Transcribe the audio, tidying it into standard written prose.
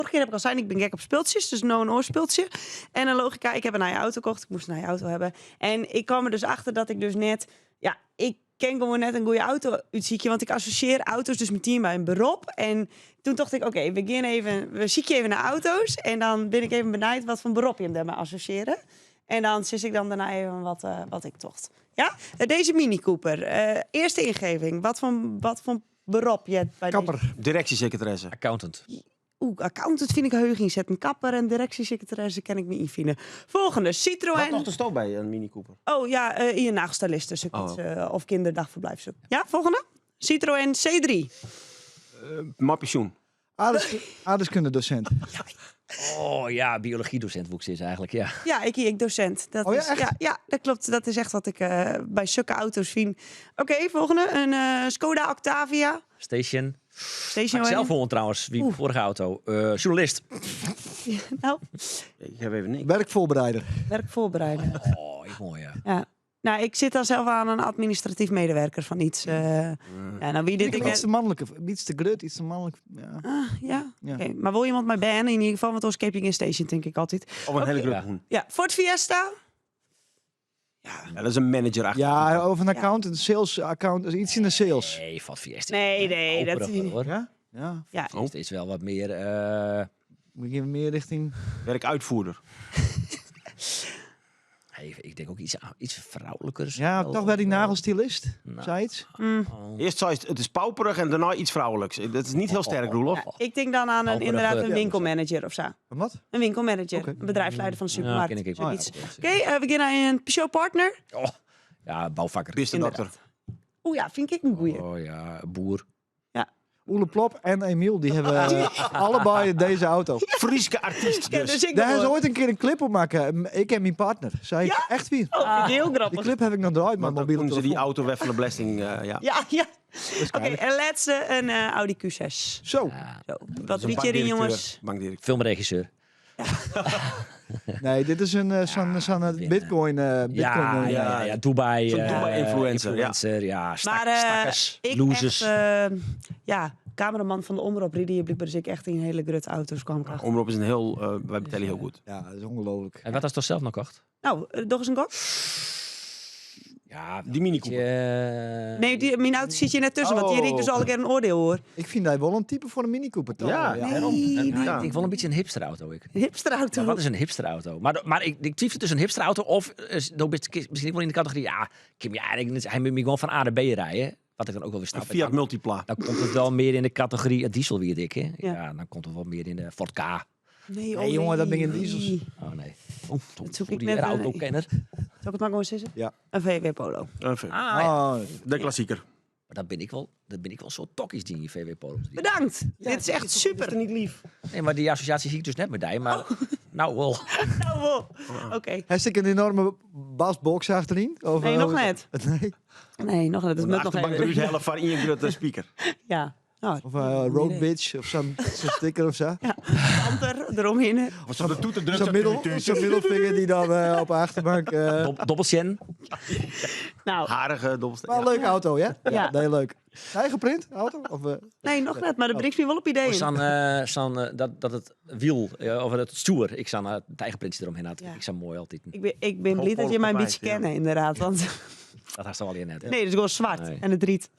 Vorige keer heb ik al zijn, ik ben gek op speeltjes. Dus een oorspeeltje. En een logica, ik heb een nieuwe auto gekocht. Ik moest een nieuwe auto hebben. En ik kwam er dus achter dat ik dus net... Ja, ik ken gewoon net een goede auto uitziekje. Want ik associeer auto's dus meteen bij een beroep. En toen dacht ik, oké, we zieken even naar auto's. En dan ben ik even benieuwd wat voor beroep je hem daarmee associëren. En dan zie ik dan daarna even wat ik tocht. Ja? Deze Mini Cooper. Eerste ingeving. Wat voor beroep je hebt bij Kapper. Directiesecretaresse. Accountant. Accountant vind ik heuging. Zet een kapper en directiesecretaresse kan ik me invinden. Volgende, Citroën. Wat nog te stoot bij een Mini Cooper? Oh ja, hier nagelstylisten. Of kinderdagverblijf. Ja, volgende. Citroën C3. Maar pensioen. Aardeskundedocent. Oh ja, biologiedocent woeks is eigenlijk, ja. Ja, ik docent. Dat Oh ja, is, echt? ja, dat klopt. Dat is echt wat ik bij zulke auto's vind. Oké, volgende. Een Skoda Octavia. Station. Station Ik zelf wagon. won trouwens, wie vorige auto. Journalist. Nou, Ik heb even niks. Werkvoorbereider. werk voorbereiden. Oh, mooi ja. Ja. Nou, ik zit dan zelf aan een administratief medewerker van iets. Ja, nou, wie dit ik Iets te mannelijk. Iets te grut, iets te mannelijk. Ja. Ja, Ja. oké. Maar wil iemand mij bannen in ieder geval? Want ons keep je in station, denk ik altijd. Of een hele Oké. grote hoen. Ja, Ford Fiesta. Ja, dat is een manager achter. Ja, over een account, een sales account, iets in de sales. Nee, valt Fiesta. Nee, dat Operiger, is... hoor. Ja? Ja. Ja, Het is wel wat meer... Moet je meer richting... Werkuitvoerder. ik denk ook iets vrouwelijkers. Ja, toch wel die nagelstilist. Nou. Zei iets? Eerst zei het is pauperig en daarna iets vrouwelijks. Dat is niet heel sterk, Roelof. ik denk dan aan Overige- inderdaad een Ja, winkelmanager of zo. Een wat? Een winkelmanager. Oké. Een bedrijfsleider van de Ja, supermarkt. ken ik zoiets. ook. Oké, we gaan naar een Peugeot partner. Oh, ja, bouwvakker. Piste dokter. Oeh ja, vind ik een goeie. Oh ja, boer. Oele Plop en Emiel, die hebben allebei deze auto. Frieske artiest Ja, dus. dus ik Daar is wel. ooit een keer een clip op maken. Ik en mijn partner. Zei ik, echt wie? Oh, vind ik heel Die grappig. clip heb ik nog draait, maar Want mobiele toen ze die telefoon. auto weg van de belasting... ja. Ja. Oké, en laatste een Audi Q6. Zo. Ja, Zo, wat riet je erin, jongens? Bankdirecteur. filmregisseur. Nee, dit is een zo'n bitcoin. Ja, Dubai. Zo'n Dubai-influencer, Ja, Maar stakkers, ik losers. echt, cameraman van de Omroep rieden je blijkbaar dus ik echt in hele grut auto's kwam ik achter. Omroep is een heel... wij betalen heel goed. Ja, dat is ongelooflijk. En wat was toch zelf nog kocht? Nou, nog eens een kok? Ja, Die Mini Cooper. Nee, mijn auto zit je net tussen, want die riekt dus al een keer een oordeel hoor. Ik vind dat wel een type voor een Mini Cooper. toch? Ja, daarom. Ja. Ik wil een beetje een hipsterauto. Ik. Een hipsterauto. Ja, wat is een hipsterauto? Maar ik twijfel tussen een hipsterauto of misschien wel in de categorie... Ja, Kim, ja, hij moet me gewoon van A naar B rijden. Wat ik dan ook wel weer snap. Een Fiat Multipla. Dan komt het wel meer in de categorie diesel weer dik, hè? Ja. Ja, dan komt het wel meer in de Ford K. Nee, jongen, dat ben je in diesels. Oh nee. Dat zoek ik die net, autokenner. Zal ik het maar gewoon zeggen? Ja. Een VW Polo. Even. Ah, ja. Oh, De klassieker. Maar dat ben ik wel zo tokkies die VW Polo. Bedankt. Dit is echt super. niet lief. Nee, maar die associatie zie ik dus net met die. Maar nou wel. Nou, wow. Oké. hij stikt een enorme basbox achterin. Of, Nee, nog net. Nee. Nee, nog net. Dat De moet nog achterbank even. eruit helft van Ian Grutte speaker. Ja. Nou, Of Road Bitch of zo'n sticker of zo. ja. Panter eromheen. Of zo de toeter drukt Zo'n middelvinger die dan op de achterbank... Dobbeltjen. Nou, Harige dobbelsteen. Maar een leuke auto, ja? Ja. Nee, leuk. Eigen print, auto? Of, nee, nog net. Maar dat brengt me wel op ideeën. Dat het wiel, of het stoer, ik zou het eigen printje eromheen had. Ja. Ik zou mooi altijd. Ik ben blij dat je mij een beetje ja. kennen, inderdaad. Want Dat had ze al in net. hè? nee, het is gewoon zwart. Nee. En het riet.